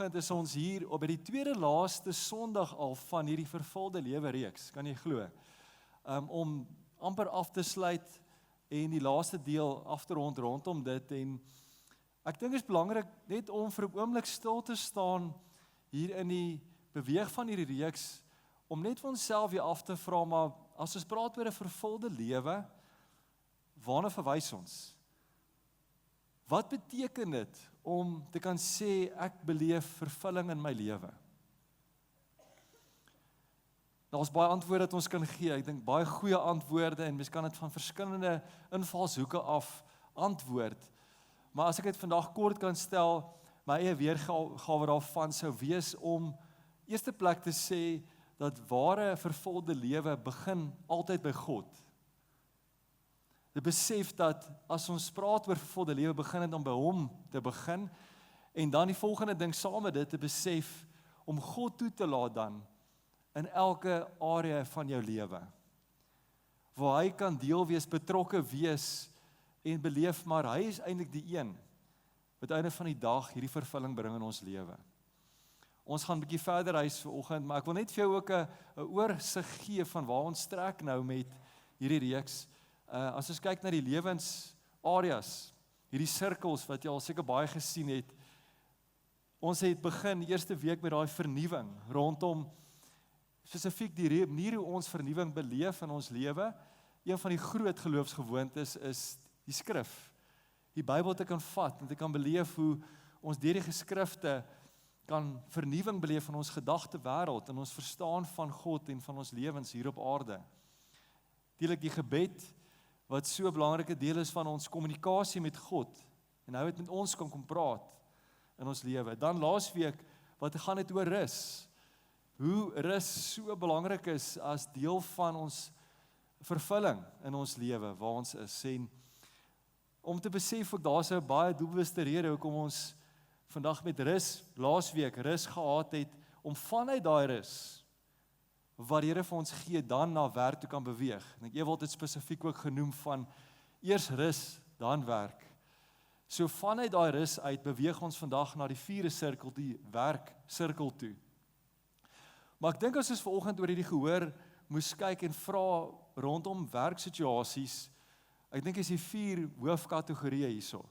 vanoggend is ons hier op by die tweede laaste Sondag al van hierdie vervulde lewe reeks, kan jy glo? Om amper af te sluit en die laaste deel af te rondom dit, en ek dink is belangrik net om vir 'n oomblik stil te staan hier in die beweeg van hierdie reeks, om net vir onsself weer af te vra, maar as ons praat oor 'n vervulde lewe, waarna verwys ons? Wat beteken dit om te kan sê, ek beleef vervulling in my lewe? Daar's baie antwoorde wat ons kan gee, ek dink baie goeie antwoorde, en mens kan dit van verskillende invalshoeke af antwoord. Maar as ek dit vandag kort kan stel, my eie weergawe daarvan sou wees om eerste plek te sê, dat ware vervulde lewe begin altyd by God. Dit besef dat as ons praat oor vervulde lewe, begin dit om by hom te begin, en dan die volgende ding saam met dit te besef, om God toe te laat dan, in elke area van jou lewe, waar hy kan deel wees, betrokke wees, en beleef, maar hy is eintlik die een, wat einde van die dag hierdie vervulling bring in ons lewe. Ons gaan 'n bietjie verder reis vanoggend, maar ek wil net vir jou ook 'n oorsig gee van waar ons trek nou met hierdie reeks. As ons kyk na die lewensareas, hierdie sirkels wat jy al seker baie gesien het, ons het begin die eerste week met daai vernuwing rondom spesifiek die manier hoe ons vernuwing beleef in ons lewe. Een van die groot geloofsgewoontes is die skrif, die Bybel te kan vat en te kan beleef hoe ons deur die geskrifte kan vernuwing beleef in ons gedagtewêreld, in ons verstaan van God en van ons lewens hier op aarde. Deelik die gebed, wat so 'n belangrike deel is van ons kommunikasie met God, en hy het met ons kom praat in ons lewe. Dan laasweek, wat gaan dit oor rus? Hoe rus so belangrik is as deel van ons vervulling in ons lewe, waar ons is, en om te besef ook, daar's 'n baie doelbewuste rede hoekom ons vandag met rus, laasweek rus gehad het, om vanuit daai rus, wat die Here vir ons gee, dan na werk toe kan beweeg. En ek wil dit spesifiek ook genoem van, eers rus, dan werk. So vanuit daai rus uit, beweeg ons vandag na die vierde sirkel, die werksirkel toe. Maar ek dink as ons vanoggend oor hierdie gehoor moes kyk en vra rondom werksituasies, ek dink is die 4 hoofkategorieë hierso.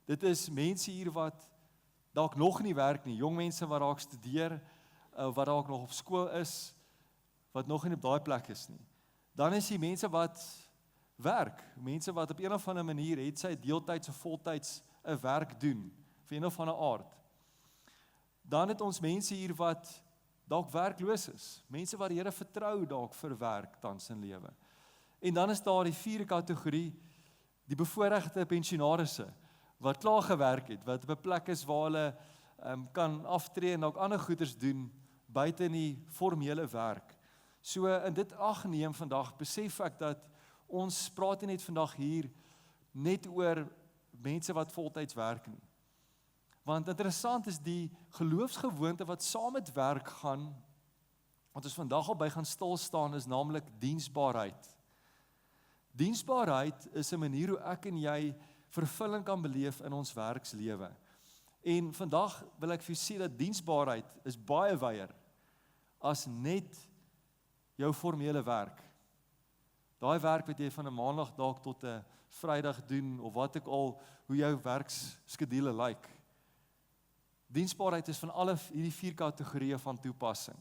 Dit is mense hier wat dalk nog nie werk nie, jong mense wat dalk studeer, wat dalk nog op skool is, wat nog nie op daai plek is nie. Dan is die mense wat werk, mense wat op een of ander manier, het sy deeltyds of voltyds 'n werk doen, vir een of ander aard. Dan het ons mense hier wat dalk werkloos is, mense wat die Here vertrou dalk vir werk tans in lewe. En dan is daar die 4de kategorie, die bevoorregte pensionarisse, wat klaar gewerk het, wat op 'n plek is waar hulle kan aftree en dalk ander goeders doen, buite in die formele werk. So in dit ag neem vandag, besef ek dat ons praat nie net vandag hier net oor mense wat voltyds werk nie. Want interessant is die geloofsgewoonte wat saam met werk gaan, wat ons vandag al by gaan stil staan, is naamlik diensbaarheid. Diensbaarheid is 'n manier hoe ek en jy vervulling kan beleef in ons werkslewe. En vandag wil ek vir julle sê dat diensbaarheid is baie wyer as net jou formele werk. Daai werk wat jy van 'n maandag dalk tot 'n Vrydag doen, of wat ook al, hoe jou werkskedule lyk. Diensbaarheid is van alle hierdie 4 kategorieë van toepassing.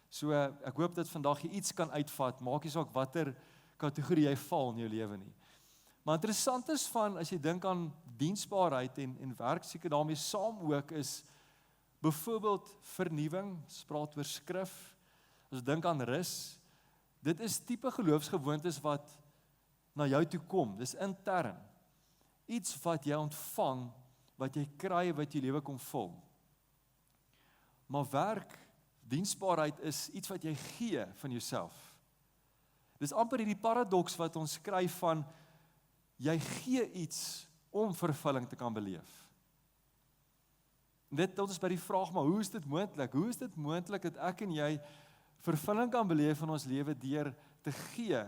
So ek hoop dat vandag jy iets kan uitvat, maak nie saak watter kategorie jy val in jou lewe nie. Maar interessant is van, as jy dink aan diensbaarheid en werk, seker daarmee saam ook, is byvoorbeeld vernuwing, ons praat oor skrif, as jy dink aan rus, dit is tipe geloofsgewoontes wat na jou toe kom, dis intern, iets wat jy ontvang, wat jy kry, wat jy lewe kom vul. Maar werk, diensbaarheid is iets wat jy gee van jouself. Dis amper hierdie paradoks wat ons kry van, jy gee iets om vervulling te kan beleef. Dit tot ons by die vraag, maar hoe is dit moontlik? Hoe is dit moontlik dat ek en jy vervulling kan beleef in ons lewe deur te gee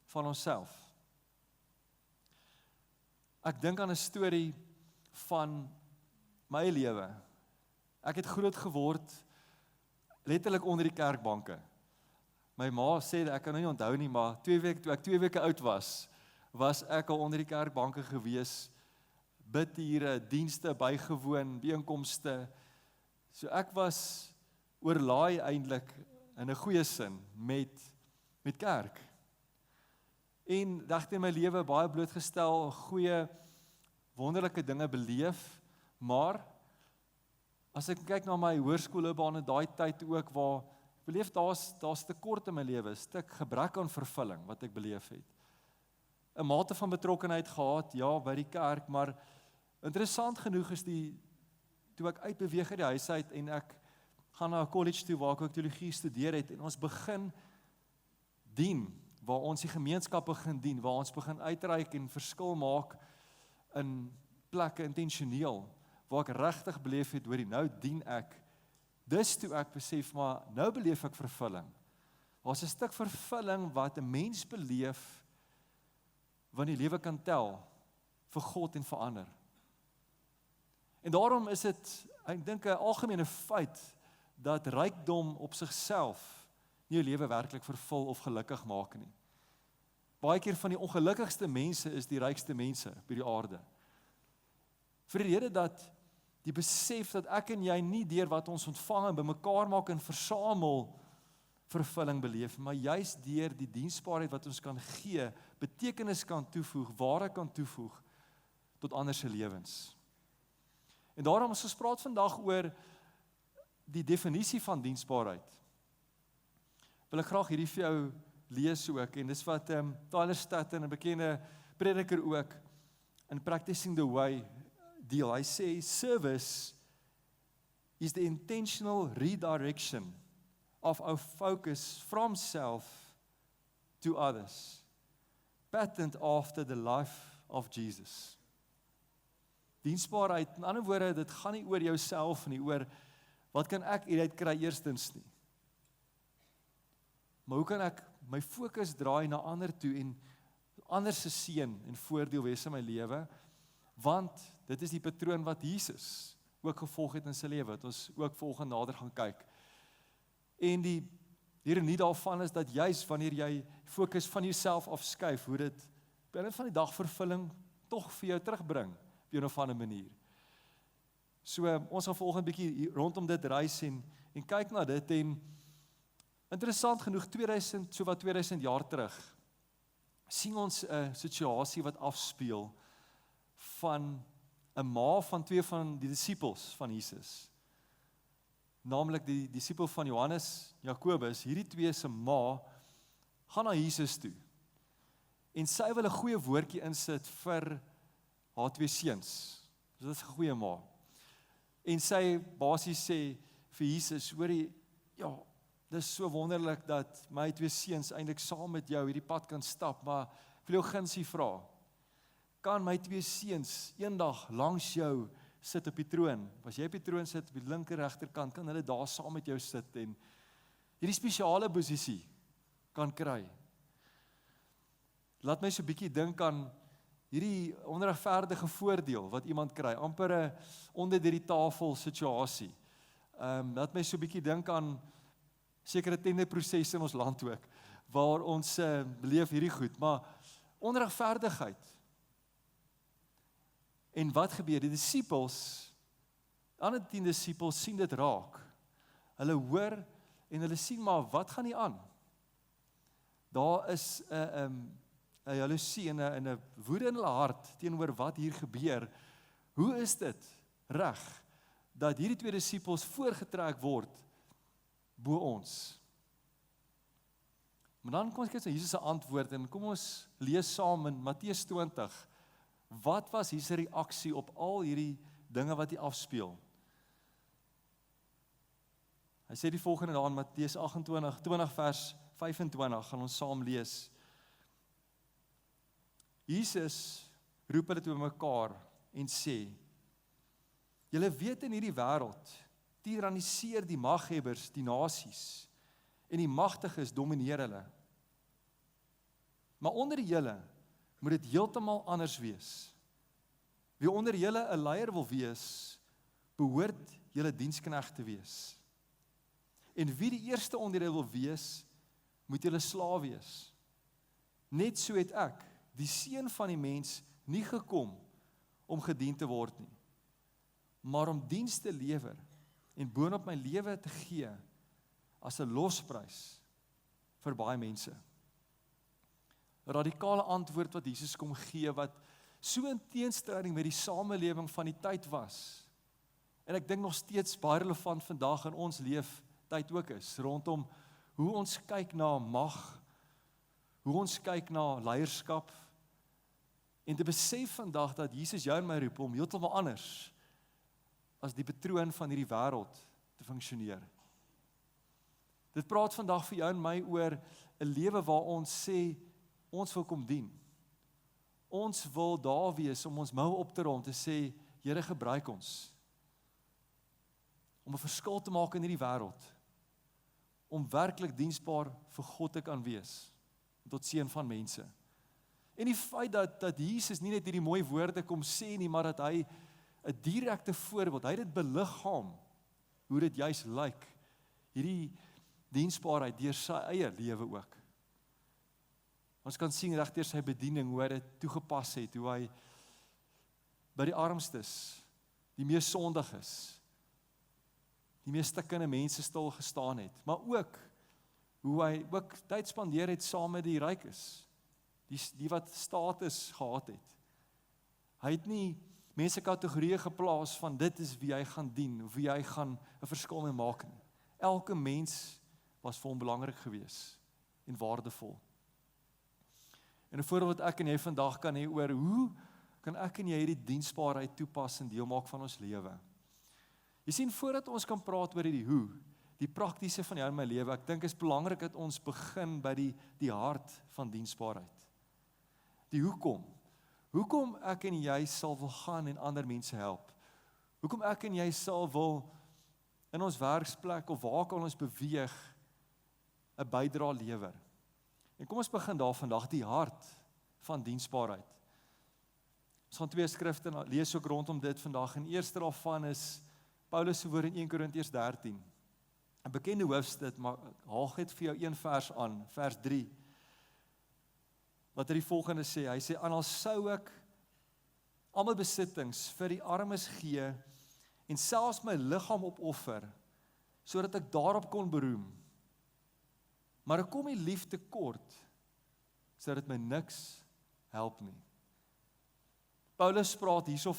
van onsself? Ek dink aan 'n storie van my lewe. Ek het groot geword, letterlik onder die kerkbanke. My ma sê, ek kan nou nie onthou nie, maar toe ek 2 weke oud was ek al onder die kerkbanke gewees, bidure, dienste bygewoon, byeenkomste. So ek was oorlaai eintlik in 'n goeie sin met kerk. En regtig in my lewe baie blootgestel, goeie, wonderlike dinge beleef, maar as ek kyk na my hoërskoolloopbaan in daai tyd ook waar ek beleef daar's tekort in my lewe, 'n stuk gebrek aan vervulling wat ek beleef het. 'n Mate van betrokkenheid gehad, ja, by die kerk, maar interessant genoeg is toe ek uitbeweeg uit die huis uit en ek gaan na 'n college toe waar ek ook teologie studeer het en ons begin dien, waar ons die gemeenskap begin dien, waar ons begin uitreik en verskil maak in plekke intentioneel, waar ek regtig beleef het, hoorie, nou dien ek. Dis toe ek besef, maar nou beleef ek vervulling. Daar's 'n stuk vervulling wat 'n mens beleef, wat die lewe kan tel, vir God en vir ander. En daarom is dit, ek dink 'n algemene feit, dat rykdom op sigself nie jou lewe werklik vervul of gelukkig maak nie. Baie keer van die ongelukkigste mense is die rykste mense op die aarde. Vir die rede dat die besef dat ek en jy nie deur wat ons ontvang en bymekaar maak en versamel vervulling beleef, maar juist deur die diensbaarheid wat ons kan gee, betekenis kan toevoeg, waarde kan toevoeg tot ander se lewens. En daarom as ons praat vandag oor die definisie van diensbaarheid, wil ek graag hierdie vir jou lees ook, en dis wat Tyler Staton, 'n bekende prediker ook, in Practicing the Way deel. Hy sê, service is the intentional redirection of our focus from self to others, patterned after the life of Jesus. Diensbaarheid, in ander woorde, dit gaan nie oor jouself nie, oor wat kan ek hieruit kry eerstens nie. Maar hoe kan ek my fokus draai na ander toe en ander se seën en voordeel wees in my lewe? Want dit is die patroon wat Jesus ook gevolg het in sy lewe, wat ons ook volgende nader gaan kyk. En die ironie daarvan is dat juis wanneer jy fokus van jouself afskuif, hoe dit binne van die dag vervulling tog vir jou terugbring, op 'n of ander manier. So, ons gaan volgende bietjie rondom dit reis en kyk na dit, en interessant genoeg, 2000 jaar terug, sien ons 'n situasie wat afspeel van 'n ma van 2 van die disippels van Jesus. Naamlik die disipel van Johannes, Jakobus, hierdie 2 se ma, gaan na Jesus toe. En sy wil 'n goeie woordjie insit vir haar 2 seuns. So dit is 'n goeie ma. En sy basies sê vir Jesus, hoorie, ja, dis so wonderlik dat my 2 seuns eintlik saam met jou hierdie pad kan stap, maar ek wil jou gunsie vra. Kan my 2 seuns eendag langs jou sit op die troon? As jy op die troon sit op die linker regterkant, kan hulle daar saam met jou sit en hierdie spesiale posisie kan kry. Laat my so 'n bietjie dink aan hierdie onregverdige voordeel wat iemand kry, amper 'n onder die tafel situasie. Laat my so 'n bietjie dink aan sekere tenderprosesse in ons land ook, waar ons beleef hierdie goed, maar onregverdigheid. En wat gebeur? Die disippels, ander 10 disippels sien dit raak. Hulle hoor en hulle sien, maar wat gaan nie aan? Daar is 'n jaloesie en 'n woede in hulle hart teenoor wat hier gebeur. Hoe is dit reg dat hierdie 2 disippels voorgetrek word bo ons? Maar dan kom ons kyk na Jesus se antwoord en kom ons lees saam in Matteus 20. Wat was Jesus se reaksie op al hierdie dinge wat hier afspeel? Hy sê die volgende daar in Matteus 28, 20 vers 25, gaan ons saam lees. Jesus roep hulle toe bymekaar en sê, julle weet in hierdie wêreld, tiraniseer die maghebbers die nasies, en die magtiges domineer hulle. Maar onder julle moet dit heeltemal anders wees. Wie onder julle 'n leier wil wees, behoort julle diensknegte wees. En wie die eerste onder julle wil wees, moet julle slaaf wees. Net so het ek, die seun van die mens, nie gekom om gedien te word nie, maar om diens te lewer en boonop my lewe te gee as 'n losprys vir baie mense. 'n Radikale antwoord wat Jesus kom gee, wat so in teenstelling met die samelewing van die tyd was. En ek dink nog steeds baie relevant vandag in ons leeftyd ook is, rondom hoe ons kyk na mag, hoe ons kyk na leierskap, en te besef vandag dat Jesus jou en my roep om heeltemal anders as die patroon van hierdie wêreld te funksioneer. Dit praat vandag vir jou en my oor 'n lewe waar ons sê, ons wil kom dien. Ons wil daar wees om ons mou op te rol, te sê, Here, gebruik ons. Om 'n verskil te maak in hierdie wêreld. Om werklik diensbaar vir God te kan wees, tot seën van mense. En die feit dat Jesus nie net hierdie mooi woorde kom sê nie, maar dat hy 'n direkte voorbeeld, hy het dit beliggaam, hoe dit juis lyk, hierdie diensbaarheid deur sy eie lewe ook. Ons kan sien reg deur sy bediening, hoe hy dit toegepas het, hoe hy by die armstes, die mees sondiges, die mees stikkende mense stil gestaan het, maar ook, hoe hy ook tyd spandeer het saam met die rykes, die wat status gehad het. Hy het nie mense kategorieë geplaas van dit is wie hy gaan dien, of wie hy gaan 'n verskil mee maak nie. Elke mens was vir hom belangrik gewees, en waardevol. En 'n voorbeeld wat ek en jy vandag kan hê oor, hoe kan ek en jy hierdie diensbaarheid toepas en deel maak van ons lewe? Jy sien, voordat ons kan praat oor die hoe, die praktiese van jou en my lewe, ek dink is belangrik dat ons begin by die hart van diensbaarheid. Die hoekom. Hoekom ek en jy sal wil gaan en ander mense help? Hoekom ek en jy sal wil in ons werksplek of waar kan ons beweeg 'n bydrae lewer? En kom ons begin daar vandag, die hart van diensbaarheid. Ons gaan 2 skrifte lees ook rondom dit vandag, en eerste daarvan is Paulus se woord in 1 Korintiërs 13. 'n bekende hoofstuk, maar haal net vir jou een vers aan, vers 3. Wat hy die volgende sê, hy sê, "Al sou ek al my besittings vir die armes gee, en selfs my liggaam opoffer, sodat ek daarop kon beroem, maar ek kom die liefde kort, sodat dit my niks help nie." Paulus praat hierso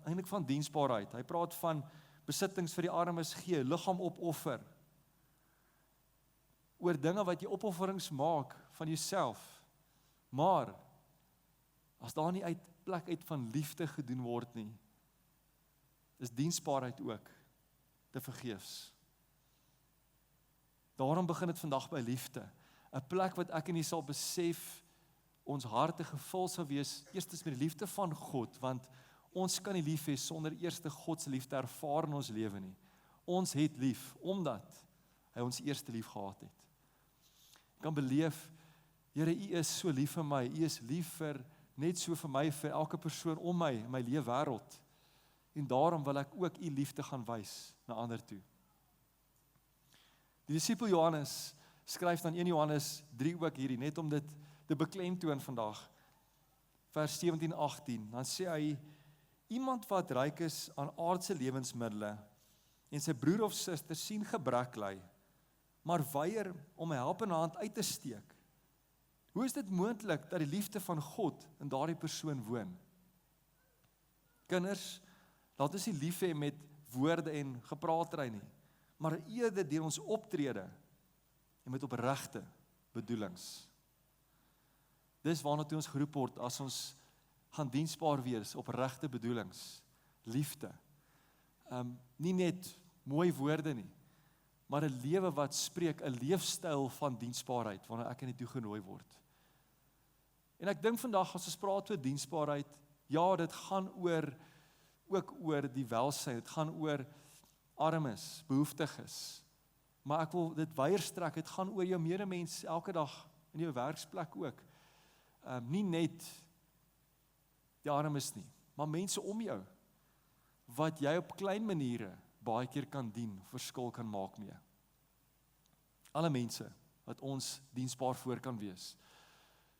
eintlik van diensbaarheid. Hy praat van besittings vir die armes gee, liggaam opoffer, oor dinge wat jy opofferings maak van jouself. Maar, as daar nie uit plek uit van liefde gedoen word nie, is diensbaarheid ook te vergeefs. Daarom begin dit vandag by liefde. 'n plek wat ek en jy sal besef, ons harte gevul sal wees, eerstens met die liefde van God, want ons kan nie lief hê sonder eerste God se liefde ervaar in ons lewe nie. Ons het lief, omdat hy ons eerste lief gehad het. Ek kan beleef, Here, U is so lief vir my, U is lief vir, net so vir my, vir elke persoon om my, in my lewe wêreld. En daarom wil ek ook U liefde gaan wys na ander toe. Die disipel Johannes skryf dan 1 Johannes 3 ook hierdie, net om dit te beklemtoon vandag. Vers 17-18, dan sê hy, iemand wat ryk is aan aardse lewensmiddele, en sy broer of suster sien gebrek ly, maar weier om 'n helpende hand uit te steek. Hoe is dit moontlik dat die liefde van God in daardie persoon woon? Kinders, laat ons nie lief hê met woorde en gepraatery nie, maar eerder deur ons optrede en met opregte bedoelings. Dis waarna toe ons geroep word as ons gaan diensbaar wees, opregte bedoelings, liefde. Nie net mooi woorde nie, maar 'n lewe wat spreek, 'n leefstyl van diensbaarheid, waarna ek in die toegenooi word. En ek dink vandag, as ons praat oor diensbaarheid, ja, dit gaan ook oor die welsyn, dit gaan oor armes, behoeftiges, maar ek wil dit wyer strek, dit gaan oor jou medemens elke dag, in jou werksplek ook, nie net die armes nie, maar mense om jou, wat jy op klein maniere baie keer kan dien, verskil kan maak mee. Alle mense wat ons diensbaar voor kan wees.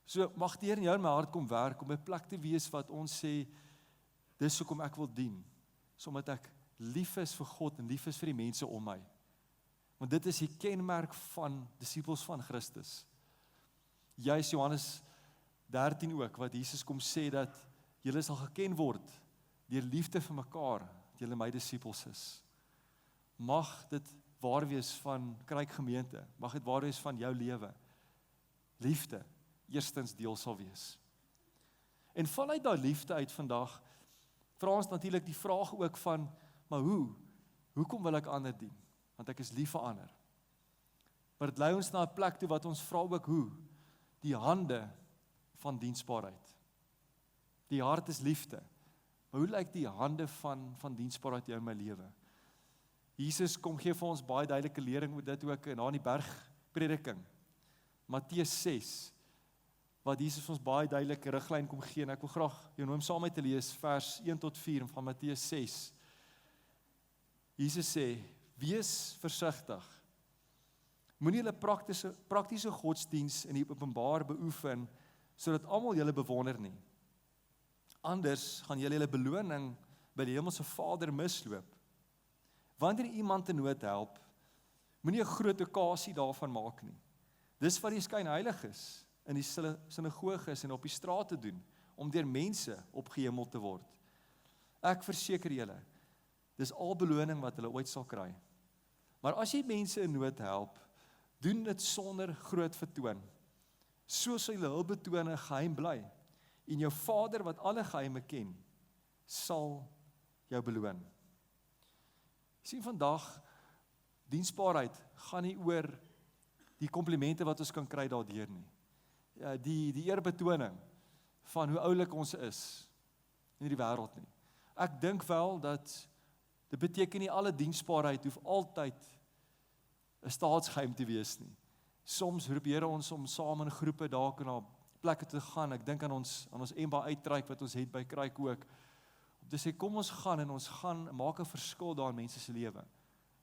So mag die Here in jou en my hart kom werk om 'n plek te wees wat ons sê, dis hoekom ek wil dien, omdat ek lief is vir God en lief is vir die mense om my. Want dit is die kenmerk van disippels van Christus. Juis Johannes 13 ook, wat Jesus kom sê dat julle sal geken word deur liefde vir mekaar, dat julle my disippels is. Mag dit waar wees van Kruikgemeente, mag dit waar wees van jou lewe. Liefde, eerstens deel sal wees. En vanuit daai liefde uit vandag, vra ons natuurlik die vraag ook van, maar hoekom wil ek ander dien? Want ek is lief vir ander. Maar dit lei ons na 'n plek toe wat ons vra ook hoe, die hande van diensbaarheid. Die hart is liefde, maar hoe lyk die hande van diensbaarheid in my lewe? Jesus kom gee vir ons baie duidelike lering met dit ook na in die bergprediking. Matteus 6, wat Jesus ons baie duidelike riglyn kom gee, en ek wil graag jou nooi om saam met te lees, vers 1 tot 4 van Matteus 6. Jesus sê, wees versigtig. Moenie julle praktiese godsdiens in die openbaar beoefen, sodat almal julle bewonder nie. Anders gaan julle beloning by die hemelse Vader misloop. Wanneer iemand in nood help, moenie 'n groot okasie daarvan maak nie. Dis wat die skynheilig is in die sinagoges en op die straat te doen, om deur mense opgehemel te word. Ek verseker julle, dis al beloning wat hulle ooit sal kry. Maar as jy mense in nood help, doen dit sonder groot vertoon. So sal julle hul betone geheim bly, en jou Vader wat alle geheime ken, sal jou beloon. Sien vandag, diensbaarheid gaan nie oor die komplimente wat ons kan kry daardeur nie. Ja, die eerbetoning van hoe oulik ons is in die wêreld nie. Ek dink wel dat dit beteken nie alle diensbaarheid hoef altyd 'n staatsgeheim te wees nie. Soms roep Here ons om saam in groepe dalk na plekke te gaan. Ek dink aan ons Emba uitreik wat ons het by Kruik ook. Om te sê kom ons gaan en ons gaan maak 'n verskil daar in mense se lewe.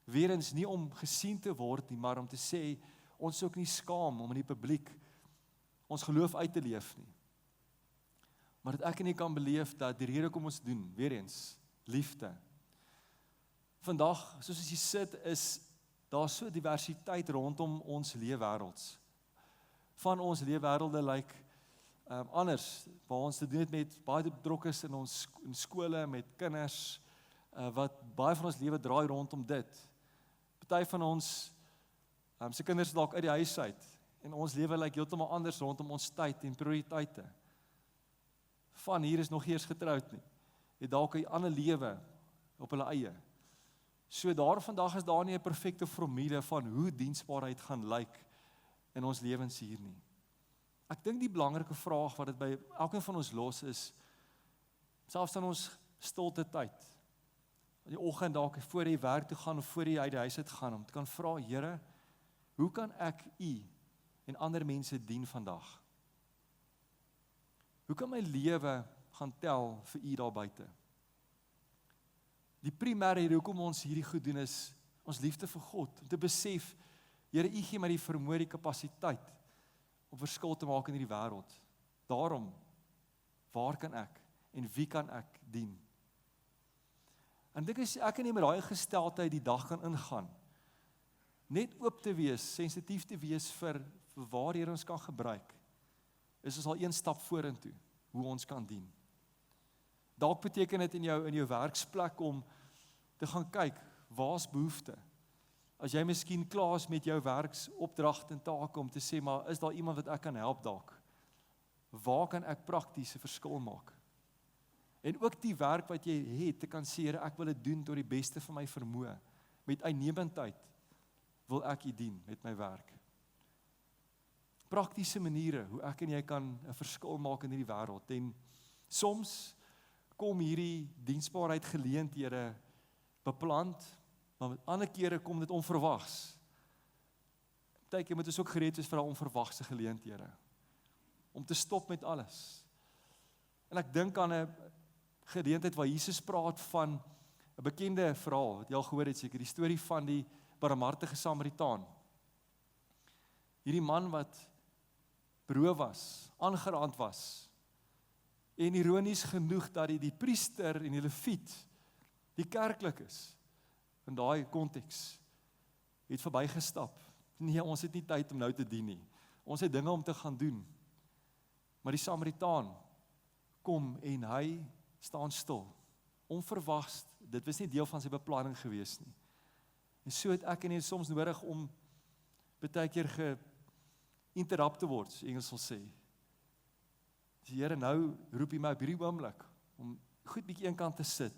Weerens nie om gesien te word nie, maar om te sê ons is ook nie skaam om in die publiek ons geloof uit te leef nie. Maar dat ek en jy kan beleef dat die rede kom ons doen, weerens liefde. Vandag, soos as jy sit, is daar so diversiteit rondom ons leefwêrelds. Van ons leefwêrelde lyk anders, waar ons te doen het met baie betrokke is in ons skole, met kinders, wat baie van ons lewe draai rondom dit. Party van ons, se kinders dalk uit die huis uit, en ons lewe lyk heeltemal anders rondom ons tyd en prioriteite. Van hier is nog nie eens getroud nie, het dalk 'n ander lewe op hulle eie. So daar vandag is daar nie 'n perfekte formule van hoe diensbaarheid gaan lyk in ons lewens hier nie. Ek dink die belangrike vraag wat dit by elkeen van ons los is, selfs in ons stilte tyd, in die oggend dalk voor jy werk toe gaan of voor jy uit die huis uit gaan, om te kan vra, Here, hoe kan ek U en ander mense dien vandag? Hoe kan my lewe gaan tel vir U daar buite? Die primêre rede hoekom ons hierdie goed doen is ons liefde vir God, om te besef, Here, U gee my die vermoë, die kapasiteit om verskil te maak in hierdie wêreld. Daarom, waar kan ek en wie kan ek dien? En dit is ek en jy met daai gesteldheid die dag kan ingaan. Net oop te wees, sensitief te wees vir waar Here ons kan gebruik, is ons al een stap vorentoe, hoe ons kan dien. Dalk beteken dit in jou werksplek om te gaan kyk, waar's behoefte? As jy miskien klaar is met jou werksopdragte en take om te sê, maar is daar iemand wat ek kan help dalk? Waar kan ek prakties 'n verskil maak? En ook die werk wat jy het, te kan sê, Here, ek wil dit doen tot die beste van my vermoë. Met uitnemendheid wil ek U dien met my werk. Praktiese maniere, hoe ek en jy kan 'n verskil maak in hierdie wêreld. En soms kom hierdie diensbaarheid geleenthede beplant, maar met ander kere kom dit onverwags. Partykeer moet ons ook gereed wees vir daai onverwagse geleenthede, om te stop met alles. En ek dink aan 'n geleentheid waar Jesus praat van 'n bekende verhaal, wat jy al gehoor het seker, die storie van die barmhartige Samaritaan. Hierdie man wat beroof was, aangeraand was, en ironies genoeg dat die priester en die leviet, die kerklik is, in daai konteks, het verbygestap. Nee, ons het nie tyd om nou te dien nie. Ons het dinge om te gaan doen. Maar die Samaritaan kom en hy staan stil. Onverwags, dit was nie deel van sy beplanning gewees nie. En so het ek en jy soms nodig om baie keer geïnterrupt te word, soos Engels sal sê. Die Here nou roep hy my op hierdie oomblik om goed bietjie eenkant te sit.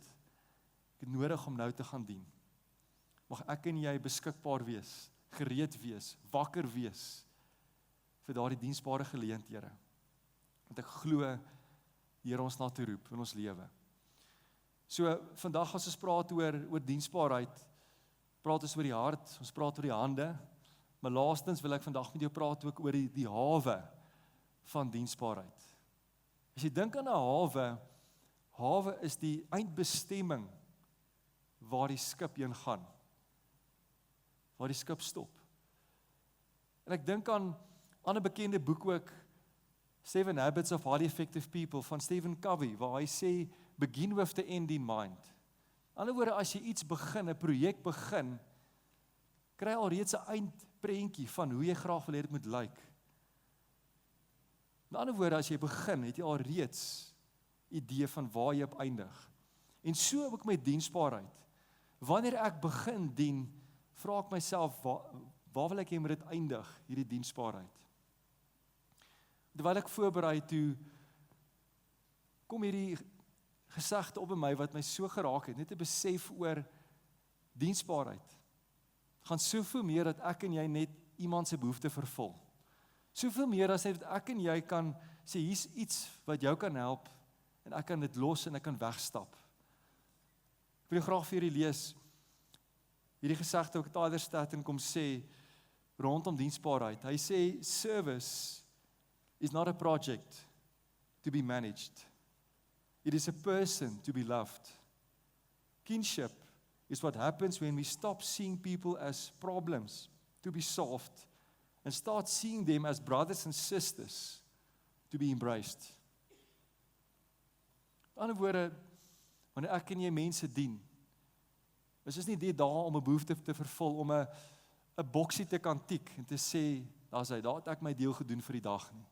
Ek het nodig om nou te gaan dien. Mag ek en jy beskikbaar wees, gereed wees, wakker wees vir daardie diensbare geleenthede. Want ek glo die Here ons na toe roep in ons lewe. So vandag as ons praat oor diensbaarheid, praat ons oor die hart, ons praat oor die hande, maar laastens wil ek vandag met jou praat ook oor die hawe van diensbaarheid. As jy dink aan 'n hawe is die eindbestemming waar die skip heen gaan, waar die skip stop. En ek dink aan 'n bekende boek ook, 7 Habits of Highly Effective People van Stephen Covey, waar hy sê, begin with the end in mind. In ander woorde, as jy iets begin, 'n projek begin, kry al reeds 'n eindprentjie van hoe jy graag wil hê dit moet lyk. In ander woorde, as jy begin, het jy al reeds idee van waar jy op eindig. En so ook met diensbaarheid. Wanneer ek begin dien, vra ek myself, waar wil ek hê moet dit eindig, hierdie diensbaarheid? Terwyl ek voorberei toe, kom hierdie gesegde op by my, wat my so geraak het, net 'n besef oor diensbaarheid. Gaan soveel meer dat ek en jy net iemand se behoefte vervul. Soveel meer as net dat ek en jy kan sê, hier's iets wat jou kan help, en ek kan dit los en ek kan wegstap. Ek wil graag vir julle lees, hierdie gesegde ook Tyler Staton kom sê, rondom diensbaarheid. Hy sê, service is not a project to be managed. It is a person to be loved. Kinship is what happens when we stop seeing people as problems to be solved and start seeing them as brothers and sisters to be embraced. In ander woorde, wanneer ek en jy mense dien, is dit nie dit daar om 'n behoefte te vervul, om 'n boksie te kan tik en te sê, daar het ek my deel gedoen vir die dag nie.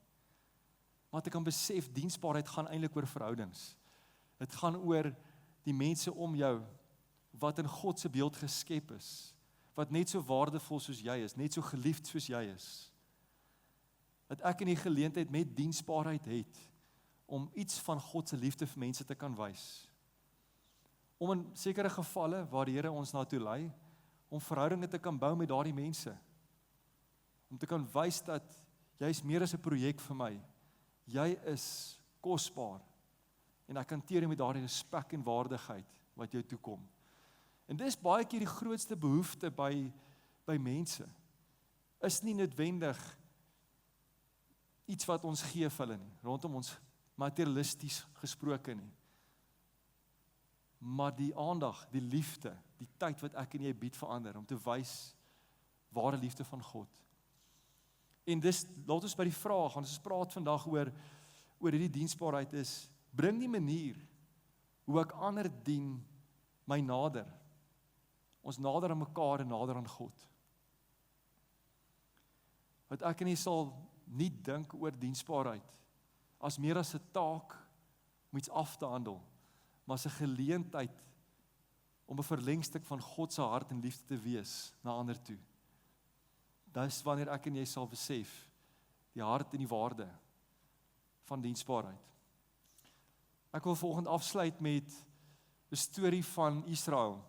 Maar ek kan besef, diensbaarheid gaan eintlik oor verhoudings. Dit gaan oor die mense om jou, wat in God se beeld geskep is, wat net so waardevol soos jy is, net so geliefd soos jy is. Dat ek in die geleentheid met diensbaarheid het, om iets van God se liefde vir mense te kan wys. Om in sekere gevalle, waar die Here ons na toe lei, om verhoudinge te kan bou met daardie mense. Om te kan wys dat, jy is meer as 'n projek vir my. Jy is kosbaar, en ek hanteer jy met daardie respek en waardigheid, wat jou toekom. En dis baie keer die grootste behoefte by mense, is nie noodwendig iets wat ons gee vir hulle nie, rondom ons materialisties gesproke nie. Maar die aandag, die liefde, die tyd wat ek en jy bied vir ander, om te wys ware liefde van God. En dis, laat ons by die vraag, want ons praat vandag oor hierdie diensbaarheid is, bring die manier, hoe ek ander dien, my nader. Ons nader aan mekaar en nader aan God. Wat ek en jy sal nie dink oor diensbaarheid, as meer as 'n taak, om iets af te handel, maar as 'n geleentheid, om 'n verlengstuk van God se hart en liefde te wees, na ander toe. Dis wanneer ek en jy sal besef, die hart en die waarde, van diensbaarheid. Ek wil vanoggend afsluit met 'n storie van Israel.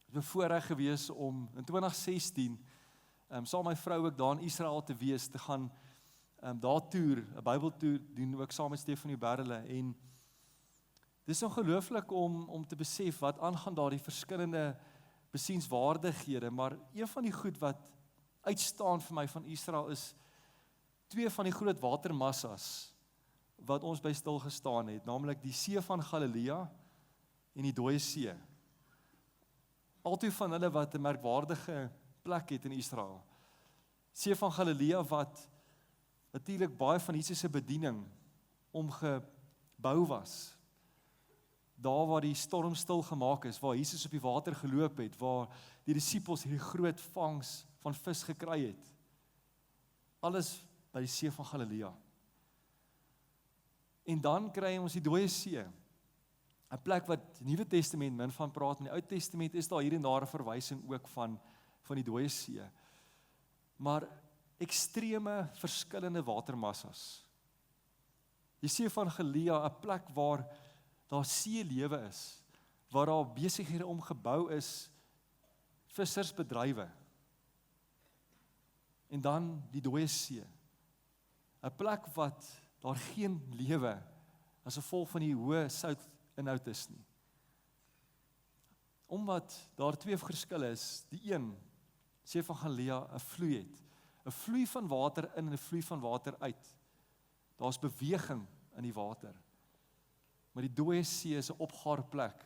Het was 'n voorreg gewees om in 2016 saam my vrou ook daar in Israel te wees, te gaan daar toer, 'n Bybeltoer doen ook saam met Stefanie Berle, en dis ongelooflik om te besef wat aangaan daar die verskillende besienswaardighede, maar een van die goed wat uitstaan vir my van Israel is 2 van die groot watermassas wat ons by stil gestaan het, naamlik die See van Galilea en die Dooie See. Altyd van hulle wat 'n merkwaardige plek het in Israel. See van Galilea wat natuurlik baie van Jesus se bediening omgebou was. Daar waar die storm stil gemaak is, waar Jesus op die water geloop het, waar die disippels hierdie groot vangs van vis gekry het. Alles by die see van Galilea. En dan kry ons die Dooie See. 'n Plek wat Nuwe Testament min van praat. In die Ou Testament is daar hier en daar 'n verwysing ook van die Dooie See. Maar ekstreme verskillende watermassas. Die See van Galilea, 'n plek waar daar seelewe is, waar daar besighede omgebou is, vissersbedrywe. En dan die Dooie See. 'n Plek wat daar geen lewe as gevolg van die hoë soutinhoud is nie. Omdat daar twee verskille is, die een, See van Galilea, 'n vloei het. 'n Vloei van water in en 'n vloei van water uit. Daar's beweging in die water. Maar die Dooie See is 'n opgaarplek,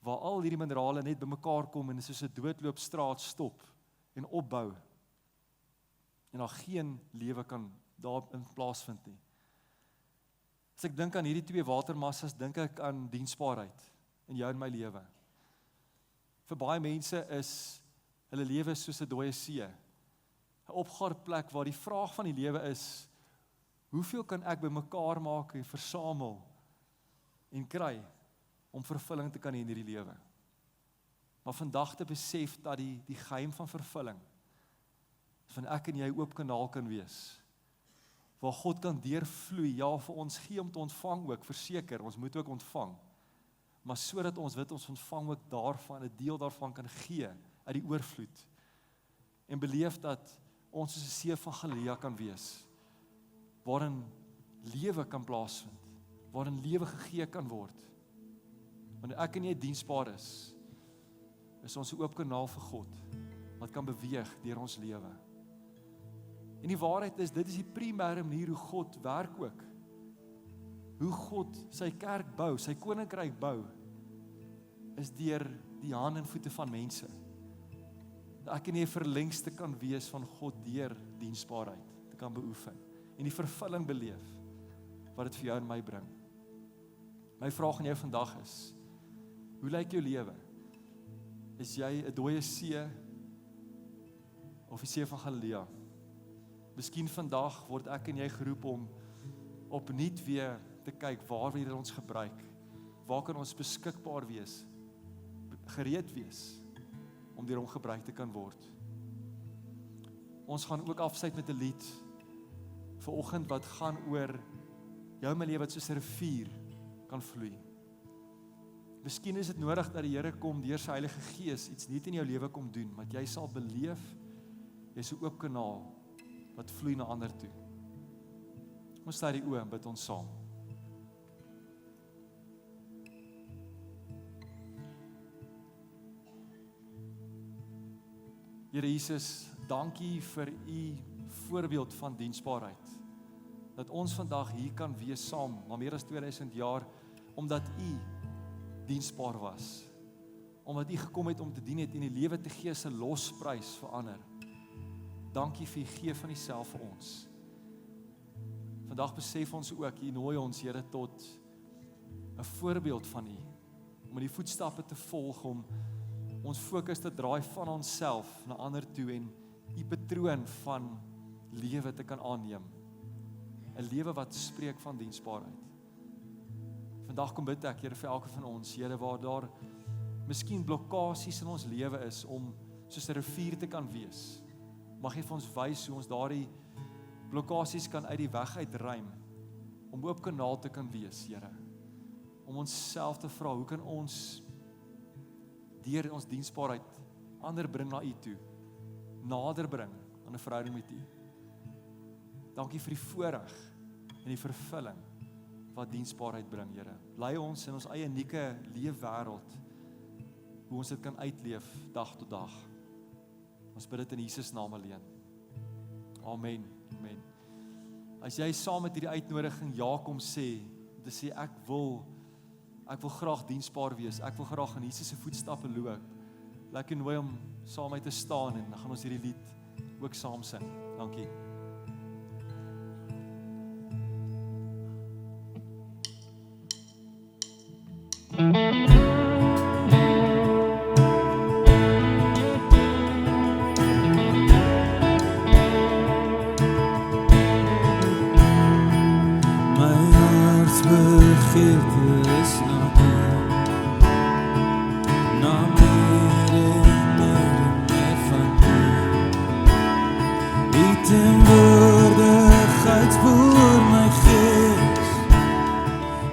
waar al hierdie minerale net bymekaar kom en soos 'n doodloopstraat stop en opbou. En daar geen lewe kan daarin plaasvind nie. As ek dink aan hierdie twee watermassas, dink ek aan diensbaarheid in jou en my lewe. Vir baie mense is hulle lewe soos 'n dooie see. 'n Opgaarplek waar die vraag van die lewe is, hoeveel kan ek bymekaar maak en versamel en kry om vervulling te kan hê in hierdie lewe? Maar vandag te besef dat die geheim van vervulling van ek en jy oop kanaal kan wees, waar God kan deurvloei, ja, vir ons gee om te ontvang ook, verseker, ons moet ook ontvang, maar sodat ons weet ons ontvang ook daarvan, 'n deel daarvan kan gee, uit die oorvloed, en beleef dat ons soos 'n see van Galilea kan wees, waarin lewe kan plaasvind, waarin lewe gegee kan word. Wanneer ek en jy diensbaar is ons 'n oop kanaal vir God, wat kan beweeg deur ons lewe. En die waarheid is, dit is die primêre manier hoe God werk ook. Hoe God sy kerk bou, sy koninkryk bou, is deur die hande en voete van mense. Ek en jy 'n verlengste kan wees van God deur diensbaarheid te kan beoefen en die vervulling beleef wat dit vir jou en my bring. My vraag aan jou vandag is, hoe lyk jou lewe? Is jy 'n dooie see of die See van Galilea? Miskien vandag word ek en jy geroep om opnuut weer te kyk waar wil ons gebruik, waar kan ons beskikbaar wees, gereed wees om deur hom gebruik te kan word. Ons gaan ook afsluit met 'n lied vanoggend wat gaan oor jou en my lewe wat soos 'n rivier kan vloei. Miskien is dit nodig dat die Here kom deur sy Heilige Gees iets nuut in jou lewe kom doen, wat jy sal beleef, jy's 'n oop kanaal wat vloei na ander toe. Ons sluit die oë en bid ons saam. Here Jesus, dankie vir u voorbeeld van diensbaarheid. Dat ons vandag hier kan wees saam, maar meer as 2000 jaar, omdat u diensbaar was. Omdat u gekom het om te dien het en die lewe te gee as 'n losprys vir ander. Dankie vir u gee van uself vir ons. Vandag besef ons ook, u nooi ons, Here, tot 'n voorbeeld van u, om in die voetstappe te volg, om ons fokus te draai van onsself na ander toe en u patroon van lewe te kan aanneem. 'n Lewe wat spreek van diensbaarheid. Vandag kom bid ek, Here, vir elke van ons, Here, waar daar miskien blokkasies in ons lewe is om soos 'n rivier te kan wees. Mag jy vir ons wys hoe ons daardie blokkasies kan uit die weg uitruim, om oop kanaal te kan wees, Here. Om onsself te vra, hoe kan ons deur ons diensbaarheid ander bring na u toe, nader bring aan 'n verhouding met u. Dankie vir die voorreg en die vervulling wat diensbaarheid bring, Here. Lei ons in ons eie unieke leefwêreld, hoe ons dit kan uitleef dag tot dag. Ons bid dit in Jesus naam alleen. Amen. Amen. As jy saam met hierdie uitnodiging ja kom sê, om te sê ek wil graag diensbaar wees, ek wil graag in Jesus se voetstappe loop, lekker nooi om saam met te staan en dan gaan ons hierdie lied ook saam sing. Dankie.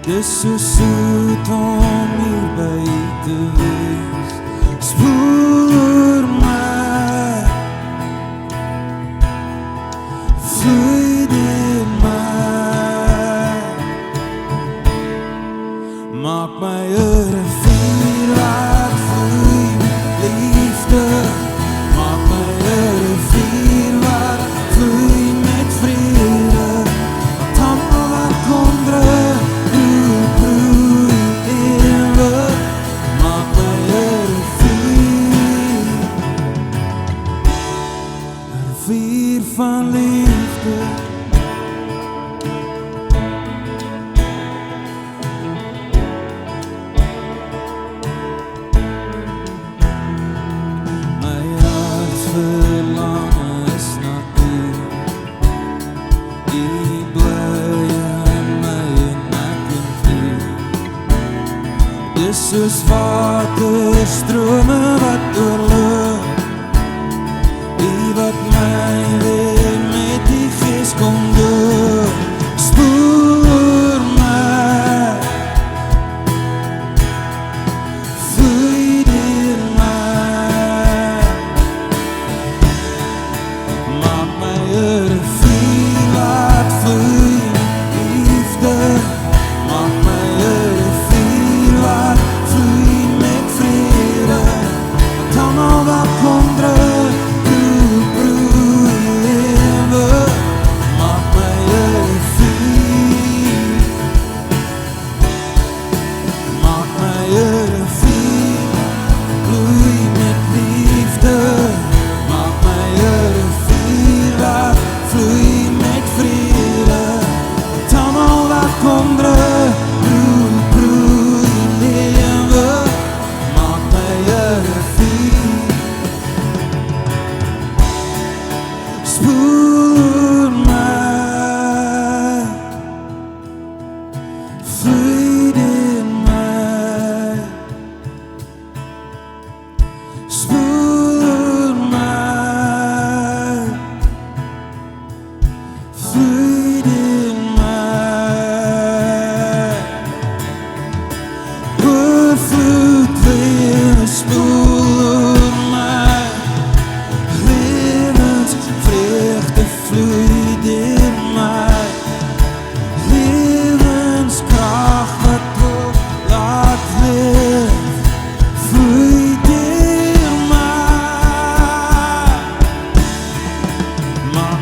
Dis so soet om hier by te wees. Spoel my, vloei deur my, maak my 'n rivier wat vloei met liefde, maak my 'n rivier wat vloei met vrede, dan wat kom terug. Van liefde, my hart verlang is na U. U bly in my en ek in U. Dis soos waterstrome wat oorloop, U wat my weer met die gees kom doen. Spoel my, vloei deur my, maak my 'n rivier wat vloei met liefde, maak my 'n rivier wat vloei met vrede, dan al wat kom terug.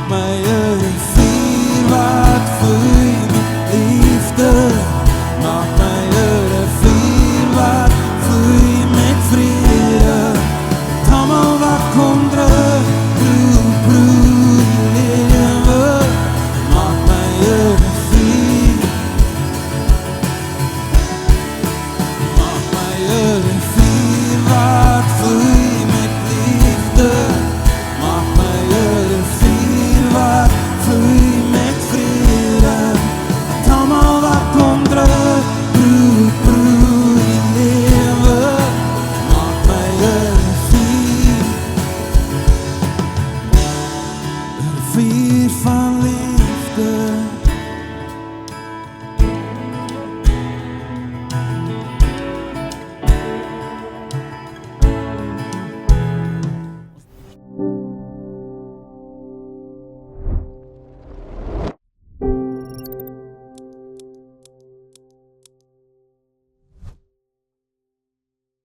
My